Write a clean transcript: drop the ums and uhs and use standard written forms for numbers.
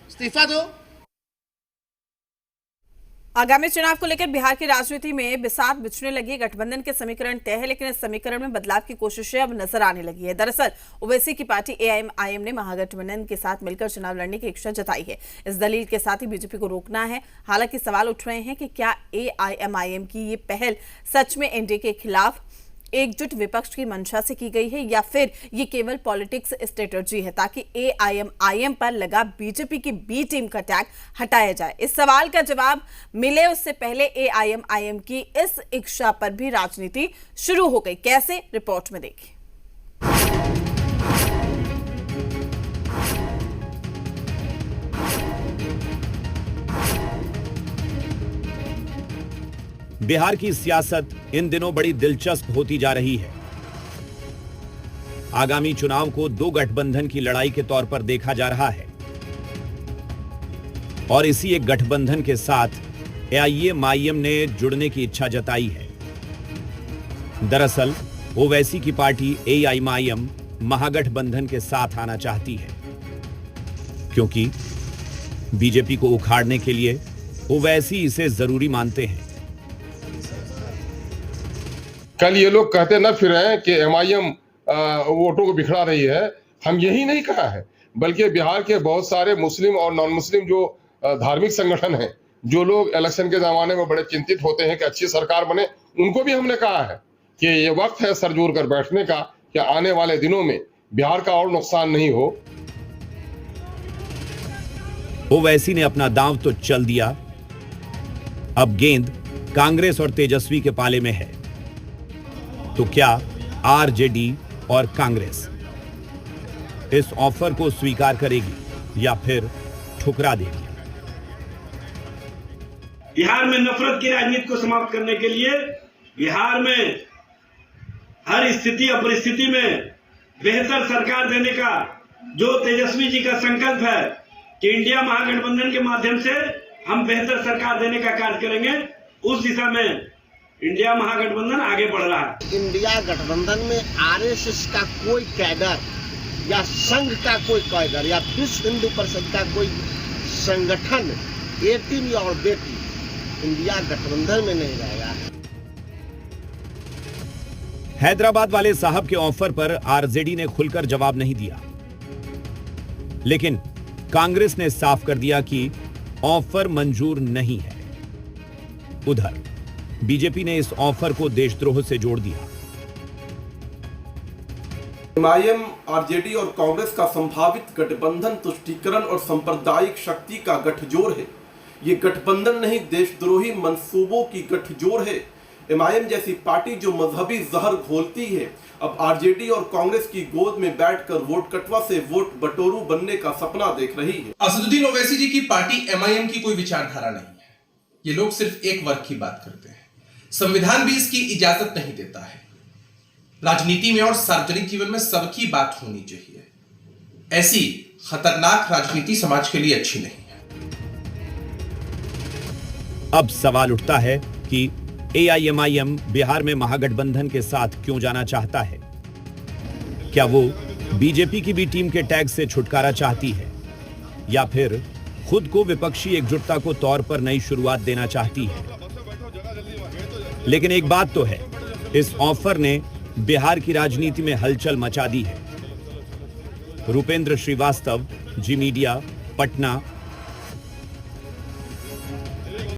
इस्तीफा दो। आगामी चुनाव को लेकर बिहार की राजनीति में बिसात बिछने लगी। गठबंधन के समीकरण तय है, लेकिन इस समीकरण में बदलाव की कोशिशें अब नजर आने लगी है। दरअसल ओवैसी की पार्टी एआईएमआईएम ने महागठबंधन के साथ मिलकर चुनाव लड़ने की इच्छा जताई है। इस दलील के साथ ही बीजेपी को रोकना है। हालांकि सवाल उठ रहे हैं कि क्या एआईएमआईएम की ये पहल सच में एनडीए के खिलाफ एकजुट विपक्ष की मंशा से की गई है, या फिर ये केवल पॉलिटिक्स स्ट्रेटजी है ताकि एआईएमआईएम पर लगा बीजेपी की बी टीम का टैग हटाया जाए। इस सवाल का जवाब मिले उससे पहले एआईएमआईएम की इस इच्छा पर भी राजनीति शुरू हो गई। कैसे, रिपोर्ट में देखिए। बिहार की सियासत इन दिनों बड़ी दिलचस्प होती जा रही है। आगामी चुनाव को दो गठबंधन की लड़ाई के तौर पर देखा जा रहा है और इसी एक गठबंधन के साथ एआईएमआईएम ने जुड़ने की इच्छा जताई है। दरअसल ओवैसी की पार्टी एआईएमआईएम महागठबंधन के साथ आना चाहती है, क्योंकि बीजेपी को उखाड़ने के लिए ओवैसी इसे जरूरी मानते हैं। कल ये लोग कहते न फिर हैं कि एमआईएम वोटों को बिखरा रही है। हम यही नहीं कहा है, बल्कि बिहार के बहुत सारे मुस्लिम और नॉन मुस्लिम जो धार्मिक संगठन हैं, जो लोग इलेक्शन के जमाने में बड़े चिंतित होते हैं कि अच्छी सरकार बने, उनको भी हमने कहा है कि ये वक्त है सर जोड़ कर बैठने का, कि आने वाले दिनों में बिहार का और नुकसान नहीं हो। ओवैसी ने अपना दांव तो चल दिया, अब गेंद कांग्रेस और तेजस्वी के पाले में है। तो क्या आरजेडी और कांग्रेस इस ऑफर को स्वीकार करेगी या फिर ठुकरा देगी? बिहार में नफरत की राजनीति को समाप्त करने के लिए बिहार में हर स्थिति और परिस्थिति में बेहतर सरकार देने का जो तेजस्वी जी का संकल्प है कि इंडिया महागठबंधन के माध्यम से हम बेहतर सरकार देने का कार्य करेंगे, उस दिशा में इंडिया महागठबंधन आगे बढ़ रहा है। इंडिया गठबंधन में आरएसएस का कोई कैडर या संघ का कोई कैडर या विश्व हिंदू परिषद का कोई संगठन, ए टीम और बी टीम इंडिया गठबंधन में नहीं रहेगा। हैदराबाद वाले साहब के ऑफर पर आरजेडी ने खुलकर जवाब नहीं दिया, लेकिन कांग्रेस ने साफ कर दिया कि ऑफर मंजूर नहीं है। उधर बीजेपी ने इस ऑफर को देशद्रोह से जोड़ दिया। एमआईएम, आरजेडी और कांग्रेस का संभावित गठबंधन तुष्टीकरण और सांप्रदायिक शक्ति का गठजोड़ है। ये गठबंधन नहीं, देशद्रोही मंसूबों की गठजोड़ है। एमआईएम जैसी पार्टी जो मजहबी जहर घोलती है, अब आरजेडी और कांग्रेस की गोद में बैठकर वोट कटवा से वोट बटोरू बनने का सपना देख रही है। असदुद्दीन ओवैसी जी की पार्टी एमआईएम की कोई विचारधारा नहीं है। ये लोग सिर्फ एक वर्ग की बात करते हैं। संविधान भी इसकी इजाजत नहीं देता है। राजनीति में और सार्वजनिक जीवन में सबकी बात होनी चाहिए। ऐसी खतरनाक राजनीति समाज के लिए अच्छी नहीं है। अब सवाल उठता है कि एआईएमआईएम बिहार में महागठबंधन के साथ क्यों जाना चाहता है? क्या वो बीजेपी की भी टीम के टैग से छुटकारा चाहती है, या फिर खुद को विपक्षी एकजुटता को तौर पर नई शुरुआत देना चाहती है? लेकिन एक बात तो है, इस ऑफर ने बिहार की राजनीति में हलचल मचा दी है। रुपेंद्र श्रीवास्तव, जी मीडिया, पटना।